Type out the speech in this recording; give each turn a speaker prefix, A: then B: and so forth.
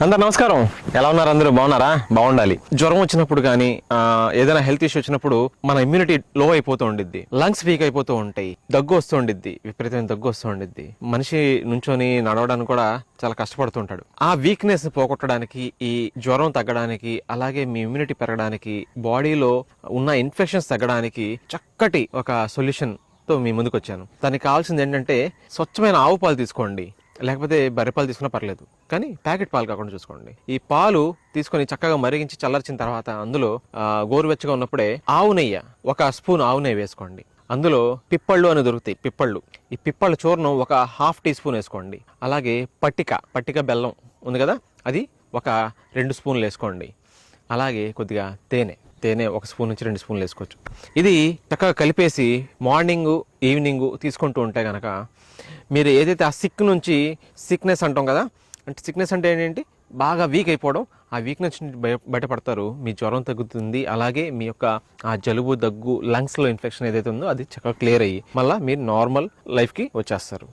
A: అందరు నమస్కారం. ఎలా ఉన్నారు? అందరూ బాగున్నారా? బాగుండాలి. జ్వరం వచ్చినప్పుడు కానీ ఏదైనా హెల్త్ ఇష్యూ వచ్చినప్పుడు మన ఇమ్యూనిటీ లో అయిపోతూ ఉండిద్ది, లంగ్స్ వీక్ అయిపోతూ ఉంటాయి, దగ్గు వస్తూ ఉండిద్ది, విపరీతమైన దగ్గు వస్తూ ఉండిద్ది. మనిషి నుంచొని నడవడానికి కూడా చాలా కష్టపడుతుంటాడు. ఆ వీక్నెస్ పోగొట్టడానికి, ఈ జ్వరం తగ్గడానికి, అలాగే మీ ఇమ్యూనిటీ పెరగడానికి, బాడీలో ఉన్న ఇన్ఫెక్షన్స్ తగ్గడానికి చక్కటి ఒక సొల్యూషన్ తో మీ ముందుకు వచ్చాను. దానికి కావాల్సింది ఏంటంటే స్వచ్ఛమైన ఆవు పాలు తీసుకోండి, లేకపోతే బర్రెపాలు తీసుకున్నా పర్లేదు, కానీ ప్యాకెట్ పాలు కాకుండా చూసుకోండి. ఈ పాలు తీసుకొని చక్కగా మరిగించి చల్లార్చిన తర్వాత అందులో గోరువెచ్చగా ఉన్నప్పుడే ఆవు నెయ్యి, 1 స్పూన్ ఆవు నెయ్యి వేసుకోండి. అందులో పిప్పళ్ళు అని దొరుకుతాయి, పిప్పళ్ళు. ఈ పిప్పళ్ళ చూర్ణం 1/2 టీ స్పూన్ వేసుకోండి. అలాగే పట్టిక బెల్లం ఉంది కదా, అది 2 స్పూన్లు వేసుకోండి. అలాగే కొద్దిగా తేనె 1 స్పూన్ నుంచి 2 స్పూన్లు వేసుకోవచ్చు. ఇది చక్కగా కలిపేసి మార్నింగ్ ఈవినింగ్ తీసుకుంటూ ఉంటే కనుక మీరు ఏదైతే ఆ సిక్నెస్ అంటాం కదా, అంటే సిక్నెస్ అంటే ఏంటి, బాగా వీక్ అయిపోవడం, ఆ వీక్నెస్ నుంచి బయటపడతారు. మీ జ్వరం తగ్గుతుంది, అలాగే మీ యొక్క ఆ జలుబు, దగ్గు, లంగ్స్లో ఇన్ఫెక్షన్ ఏదైతే ఉందో అది చక్కగా క్లియర్ అయ్యి మళ్ళీ మీరు నార్మల్ లైఫ్కి వచ్చేస్తారు.